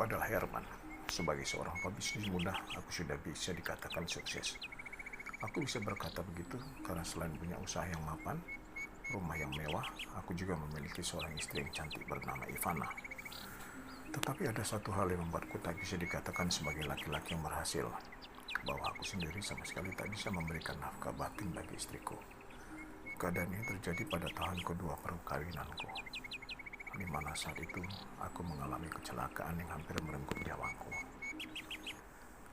adalah Herman. Sebagai seorang pebisnis muda, aku sudah bisa dikatakan sukses. Aku bisa berkata begitu karena selain punya usaha yang mapan, rumah yang mewah, aku juga memiliki seorang istri yang cantik bernama Ivana. Tetapi ada satu hal yang membuatku tak bisa dikatakan sebagai laki-laki yang berhasil, bahwa aku sendiri sama sekali tak bisa memberikan nafkah batin bagi istriku. Keadaan ini terjadi pada tahun kedua perkawinanku, di mana saat itu aku mengalami kecelakaan yang hampir merenggut nyawaku.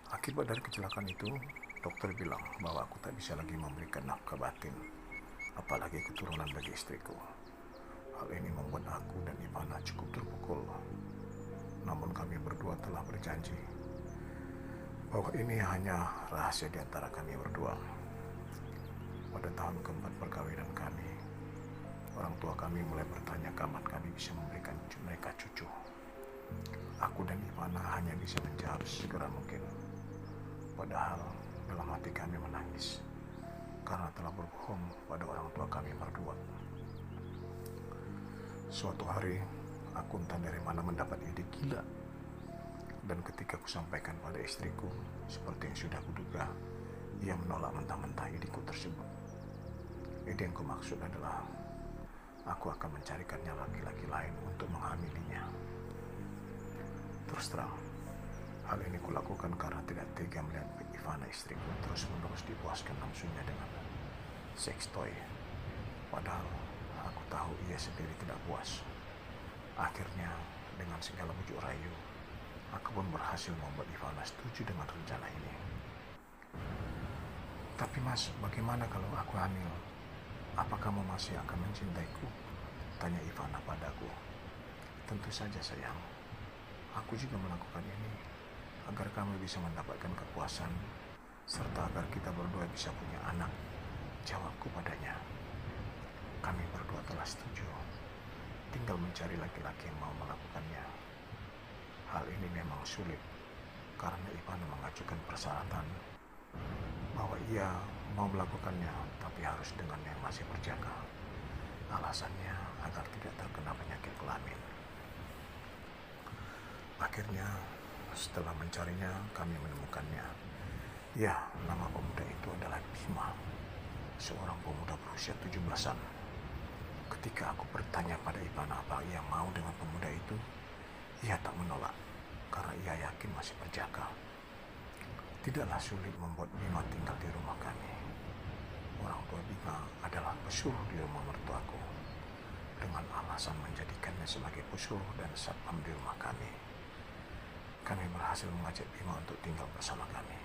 Akibat dari kecelakaan itu, dokter bilang bahwa aku tak bisa lagi memberikan nafkah batin, apalagi keturunan bagi istriku. Hal ini membuat aku dan Ivana cukup terpukul. Namun kami berdua telah berjanji bahwa ini hanya rahasia di antara kami berdua. Pada tahun keempat perkawinan kami, orang tua kami mulai bertanya kapan kami bisa memberikan mereka cucu. Aku dan Ivana hanya bisa menjawab segera mungkin. Padahal dalam hati kami menangis karena telah berbohong pada orang tua kami berdua. Suatu hari, aku entah dari mana mendapat ide gila. Dan ketika aku sampaikan pada istriku, seperti yang sudah kuduga, ia menolak mentah-mentah ideku tersebut. Ide yang kumaksud adalah aku akan mencarikannya laki-laki lain untuk menghamilinya. Terus terang, hal ini kulakukan karena tidak tega melihat Ivana istriku terus-menerus dipuaskan nafsunya dengan seks toy. Padahal aku tahu ia sendiri tidak puas. Akhirnya, dengan segala bujuk rayu, aku pun berhasil membuat Ivana setuju dengan rencana ini. Tapi mas, bagaimana kalau aku hamil? Apa kamu masih akan mencintaiku? Tanya Ivana padaku. Tentu saja sayang. Aku juga melakukan ini agar kamu bisa mendapatkan kepuasan serta agar kita berdua bisa punya anak. Jawabku padanya. Kami berdua telah setuju. Tinggal mencari laki-laki yang mau melakukannya. Hal ini memang sulit karena Ivana mengajukan persyaratan bahwa ia mau melakukannya tapi harus dengan yang masih berjaga. Alasannya agar tidak terkena penyakit kelamin. Akhirnya setelah mencarinya kami menemukannya. Ya, nama pemuda itu adalah Bima, seorang pemuda berusia 17-an. Ketika aku bertanya pada Ivana apa ia mau dengan pemuda itu, ia tak menolak karena ia yakin masih berjaga. Tidaklah sulit membuat Bima tinggal di rumah kami. Orang tua Bima adalah pesuruh di rumah mertuaku, dengan alasan menjadikannya sebagai pesuruh dan satpam di rumah kami. Kami berhasil mengajak Bima untuk tinggal bersama kami.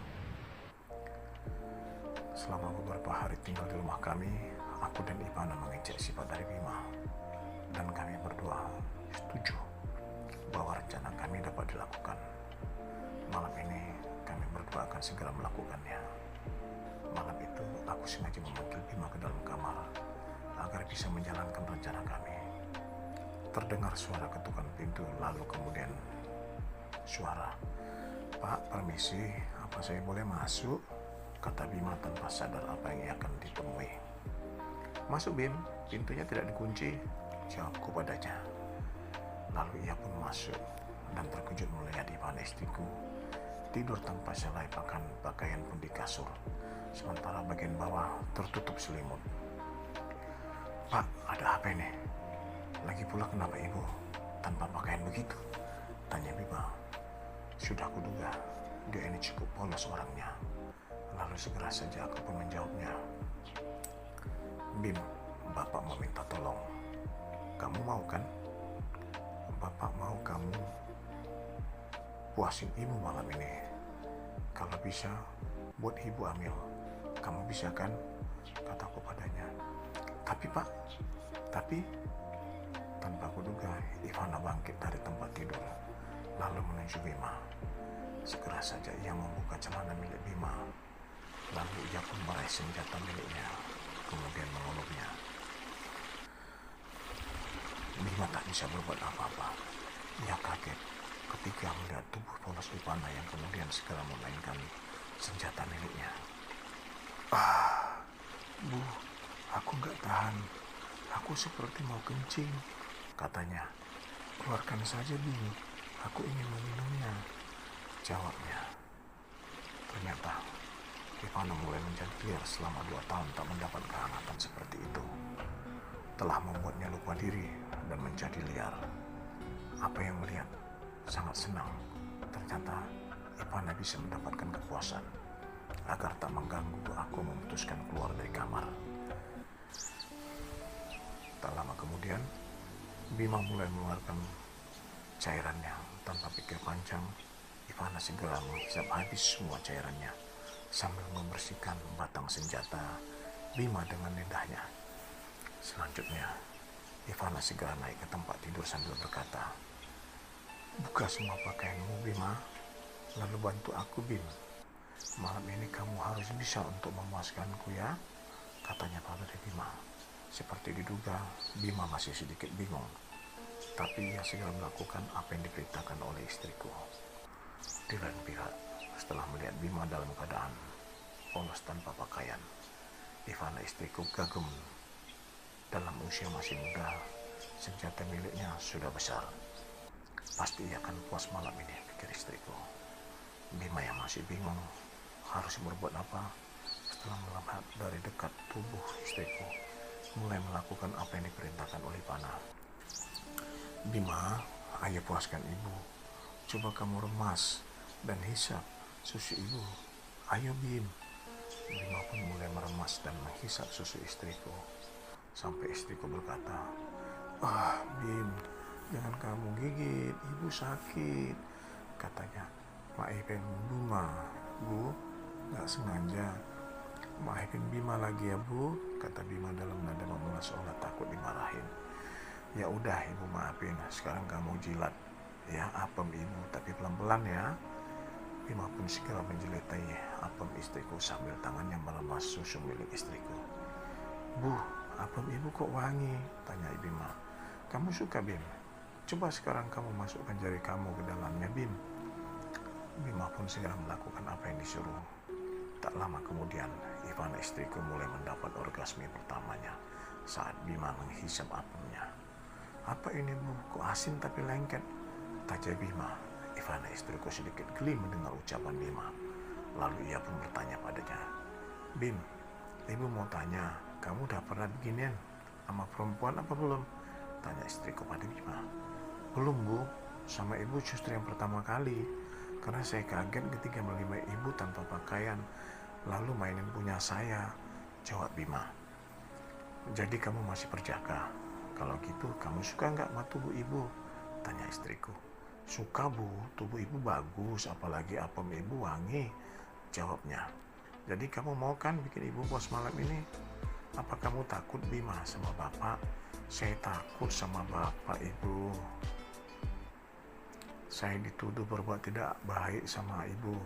Selama beberapa hari tinggal di rumah kami, aku dan Ivana mengecek sifat dari Bima, dan kami berdua setuju bahwa rencana kami dapat dilakukan. Malam ini kami berdua akan segera melakukannya. Malam itu aku sengaja memanggil Bima ke dalam kamar agar bisa menjalankan rencana kami. Terdengar suara ketukan pintu, lalu kemudian suara, "Pak, permisi, apa saya boleh masuk?" kata Bima tanpa sadar apa yang ia akan ditemui. "Masuk Bim, pintunya tidak dikunci," jawabku padanya. Lalu ia pun masuk dan terkejut melihat Ivana istriku tidur tanpa selai pakaian pun di kasur, sementara bagian bawah tertutup selimut. "Pak, ada apa ini? Lagi pula kenapa ibu tanpa pakaian begitu?" tanya Bima. Sudah kuduga, dia ini cukup polos orangnya. Lalu segera saja aku pun menjawabnya. "Bim, bapak mau minta tolong. Kamu mau kan? Bapak mau kamu puasin ibu malam ini. Kalau bisa, buat ibu hamil. Kamu bisa kan?" kataku padanya. "Tapi pak, tapi..." Tanpa kuduga, Ivana bangkit dari tempat tidur, lalu menuju Bima. Segera saja ia membuka celana milik Bima. Lalu ia pun meraih senjata miliknya, kemudian mengeluknya. Bima tak bisa berbuat apa-apa. Ia kaget ketika melihat tubuh polos Ivana yang kemudian segera memainkan senjata miliknya. "Ah, Bu, aku gak tahan. Aku seperti mau kencing," katanya. "Keluarkan saja, Bu. Aku ingin meminumnya, jawabnya. Ternyata Ivana mulai menjadi liar selama 2 tahun tak mendapat kehangatan seperti itu. Telah membuatnya lupa diri dan menjadi liar. Apa yang melihat sangat senang. Ternyata Ivana bisa mendapatkan kepuasan. Agar tak mengganggu, aku memutuskan keluar dari kamar. Tak lama kemudian, Bima mulai mengeluarkan cairannya. Tanpa pikir panjang, Ivana segera menghisap habis semua cairannya sambil membersihkan batang senjata Bima dengan lidahnya. Selanjutnya, Ivana segera naik ke tempat tidur sambil berkata, "Buka semua pakaianmu, Bima, lalu bantu aku, Bim. Malam ini kamu harus bisa untuk memuaskanku ya," katanya pada Bima. Seperti diduga, Bima masih sedikit bingung, tapi ia segera melakukan apa yang diperintahkan oleh istriku. Di lain pihak, setelah melihat Bima dalam keadaan polos tanpa pakaian, Ivana istriku kagum. Dalam usia masih muda, senjata miliknya sudah besar. Pasti ia akan puas malam ini, pikir istriku. Bima yang masih bingung harus berbuat apa, setelah melihat dari dekat tubuh istriku, mulai melakukan apa yang diperintahkan oleh Ivana. "Bima, ayo puaskan ibu. Coba kamu remas dan hisap susu ibu. Ayo, Bim." Bima pun mulai meremas dan menghisap susu istriku. Sampai istriku berkata, "Bim, jangan kamu gigit, ibu sakit," katanya. "Maafin Bima, Bu, gak sengaja." "Maafin Bima lagi ya, Bu," kata Bima dalam nada memulas seolah takut dimarahin. "Ya udah, ibu maafin. Sekarang kamu jilat ya apem ibu, tapi pelan-pelan ya." Bima pun segera menjilatai apem istriku sambil tangannya melemas susu milik istriku. "Bu, apem ibu kok wangi?" tanya Bima. "Kamu suka, Bim? Coba sekarang kamu masukkan jari kamu ke dalamnya, Bim." Bima pun segera melakukan apa yang disuruh. Tak lama kemudian, Ivana istriku mulai mendapat orgasme pertamanya saat Bima menghisap apemnya. "Apa ini, Bu? Kok asin tapi lengket?" tanya Bima. Ivana istriku sedikit geli mendengar ucapan Bima. Lalu ia pun bertanya padanya, "Bim, ibu mau tanya, kamu udah pernah beginian sama perempuan apa belum?" tanya istriku pada Bima. "Belum, Bu. Sama ibu justru yang pertama kali. Karena saya kaget ketika melihat ibu tanpa pakaian, lalu mainin punya saya," jawab Bima. "Jadi kamu masih perjaka? Kalau gitu kamu suka nggak sama tubuh ibu?" tanya istriku. "Suka, Bu. Tubuh ibu bagus, apalagi apem ibu wangi," jawabnya. "Jadi kamu mau kan bikin ibu puas malam ini? Apa kamu takut, Bima, sama bapak?" "Saya takut sama bapak, Ibu. Saya dituduh berbuat tidak baik sama ibu."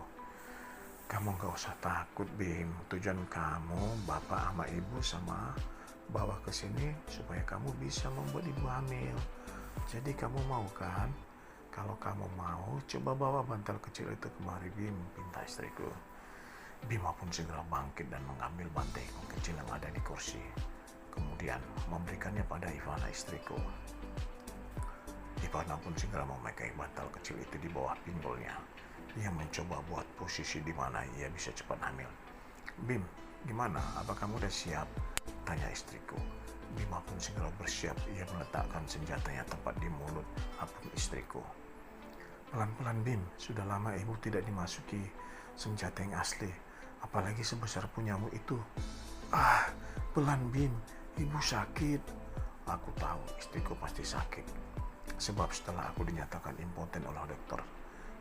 "Kamu gak usah takut, Bim. Tujuan kamu, bapak sama ibu sama bawa ke sini supaya kamu bisa membuat ibu hamil. Jadi kamu mau kan? Kalau kamu mau, coba bawa bantal kecil itu kemari, Bim," pinta istriku. Bima pun segera bangkit dan mengambil bantal kecil yang ada di kursi. Kemudian memberikannya pada Ivana istriku. Ivana pun segera memakai bantal kecil itu di bawah pinggulnya. Ia mencoba buat posisi di mana ia bisa cepat hamil. "Bim, gimana? Apa kamu udah siap?" tanya istriku. Bima pun segera bersiap. Ia meletakkan senjatanya tepat di mulut apem istriku. "Pelan-pelan, Bim. Sudah lama ibu tidak dimasuki senjata yang asli, apalagi sebesar punyamu itu." Pelan, Bim. Ibu sakit." "Aku tahu istriku pasti sakit. Sebab setelah aku dinyatakan impoten oleh dokter,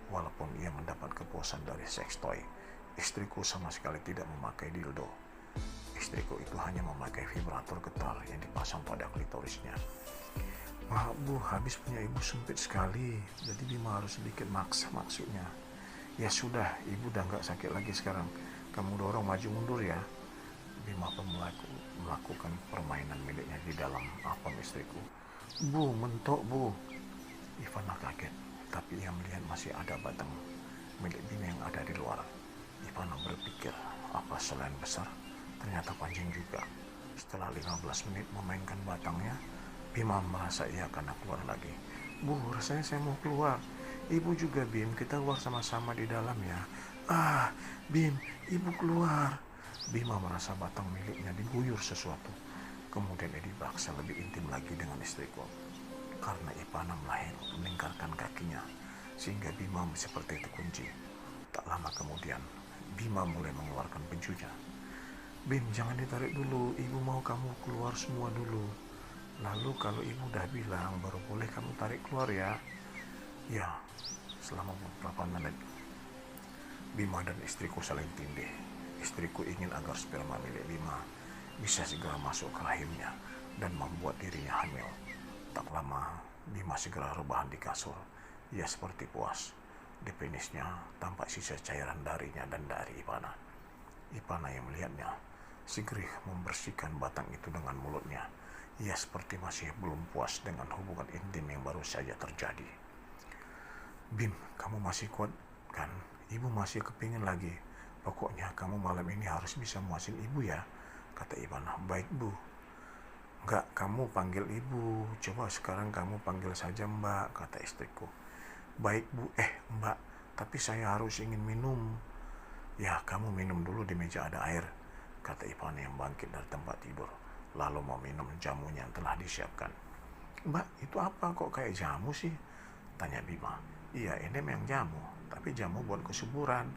walaupun ia mendapat kepuasan dari seks toy, istriku sama sekali tidak memakai dildo. Istriku itu hanya memakai vibrator getar yang dipasang pada klitorisnya." "Maaf, Bu, habis punya ibu sempit sekali, jadi Bima harus sedikit maksa maksudnya." "Ya sudah, ibu udah gak sakit lagi sekarang. Kamu dorong maju mundur ya." Bima pun melakukan permainan miliknya di dalam apem istriku. "Bu, mentok, Bu." Ivana kaget, tapi ia melihat masih ada batang milik Bima yang ada di luar. Ivana berpikir, apa selain besar, ternyata panjang juga. Setelah 15 menit memainkan batangnya, Bima merasa ia akan keluar lagi. "Bu, rasanya saya mau keluar. Ibu juga Bim, kita keluar sama-sama di dalam ya. Ah, Bim, ibu keluar. Bima merasa batang miliknya diguyur sesuatu. Kemudian ia dipaksa lebih intim lagi dengan istriku. Karena Ipana melingkarkan kakinya, sehingga Bima seperti terkunci. Tak lama kemudian, Bima mulai mengeluarkan penjunya. Bim, jangan ditarik dulu, ibu mau kamu keluar semua dulu. Lalu kalau ibu udah bilang, baru boleh kamu tarik keluar ya. Ya, selama beberapa menit, Bima dan istriku saling tindih. Istriku ingin agar sperma milik Bima bisa segera masuk ke rahimnya dan membuat dirinya hamil. Tak lama, Bima segera rebahan di kasur. Ia seperti puas. Di penisnya tampak sisa cairan darinya dan dari Ipana. Ipana yang melihatnya segera membersihkan batang itu dengan mulutnya. Ia seperti masih belum puas dengan hubungan intim yang baru saja terjadi. Bim, kamu masih kuat kan? Ibu masih kepingin lagi. Pokoknya kamu malam ini harus bisa muasin ibu ya, kata Ipana. Baik bu. Enggak, kamu panggil ibu. Coba sekarang kamu panggil saja mbak, kata istriku. Baik bu, mbak, tapi saya harus ingin minum. Ya, kamu minum dulu, di meja ada air, kata Ipana yang bangkit dari tempat tidur, lalu mau minum jamunya yang telah disiapkan. Mbak, itu apa kok kayak jamu sih? Tanya Bima. Iya, ini memang jamu, tapi jamu buat kesuburan.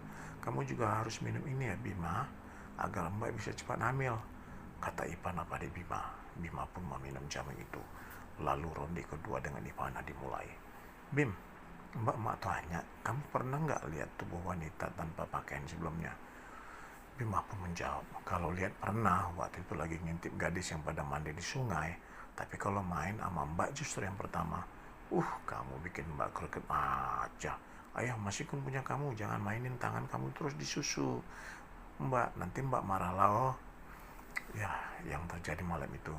Kamu juga harus minum ini ya Bima, agar mbak bisa cepat hamil, kata Ipana pada Bima. Bima pun meminum jamu itu. Lalu ronde kedua dengan Ipana dimulai. Bim, mbak tanya, kamu pernah nggak lihat tubuh wanita tanpa pakaian sebelumnya? Bima pun menjawab, kalau lihat pernah, waktu itu lagi ngintip gadis yang pada mandi di sungai. Tapi kalau main sama mbak justru yang pertama. Kamu bikin mbak greget aja. Ayah masih pun punya kamu, jangan mainin tangan kamu terus disusu. Mbak, nanti mbak marah loh. Ya, yang terjadi malam itu,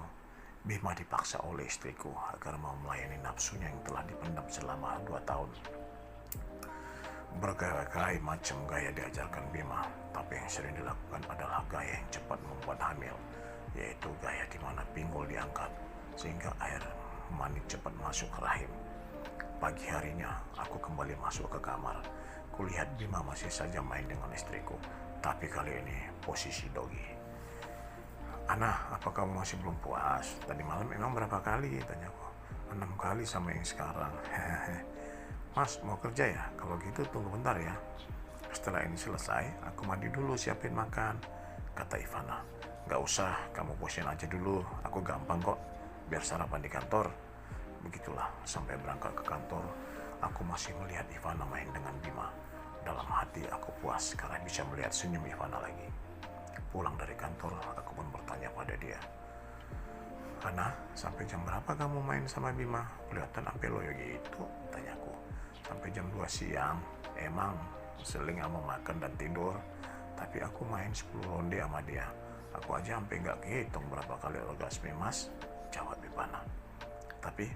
Bima dipaksa oleh istriku agar mau melayani nafsunya yang telah dipendam selama 2 tahun. Berbagai macam gaya diajarkan Bima, tapi yang sering dilakukan adalah gaya yang cepat membuat hamil, yaitu gaya di mana pinggul diangkat sehingga air mani cepat masuk ke rahim. Pagi harinya, aku kembali masuk ke kamar. Kulihat Bima masih saja main dengan istriku, tapi kali ini posisi dogi. Ana, apa kamu masih belum puas? Tadi malam emang berapa kali? Tanyaku. 6 kali sama yang sekarang. Mas, mau kerja ya? Kalau gitu tunggu bentar ya. Setelah ini selesai, aku mandi dulu siapin makan, kata Ivana. Gak usah, kamu puasin aja dulu. Aku gampang kok, biar sarapan di kantor. Begitulah, sampai berangkat ke kantor, aku masih melihat Ivana main dengan Bima. Dalam hati aku puas karena bisa melihat senyum Ivana lagi. Pulang dari kantor, aku pun bertanya pada dia. Ana, sampai jam berapa kamu main sama Bima? Kelihatan sampai loyo gitu, tanyaku. Sampai jam 2 siang. Emang seling sama makan dan tidur. Tapi aku main 10 ronde sama dia. Aku aja sampai gak kehitung berapa kali orgasme mas, jawab Ivana. Tapi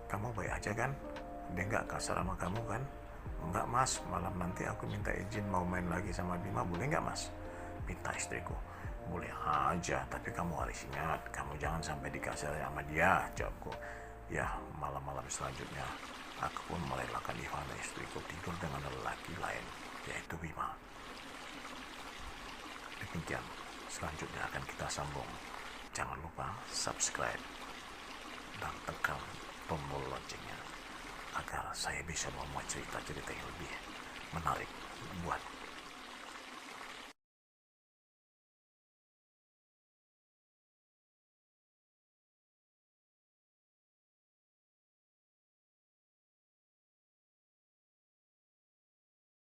kamu baik aja kan? Dia gak kasar sama kamu kan? Enggak mas, malam nanti aku minta izin mau main lagi sama Bima, boleh gak mas? Minta istriku. Boleh aja, tapi kamu harus ingat, kamu jangan sampai dikasar sama dia, jawabku. Ya, malam-malam selanjutnya, aku pun merelakan Ivana istriku tidur dengan lelaki lain, yaitu Bima. Demikian, selanjutnya akan kita sambung. Jangan lupa subscribe dan tekan tombol loncengnya agar saya bisa membuat cerita-cerita yang lebih menarik buat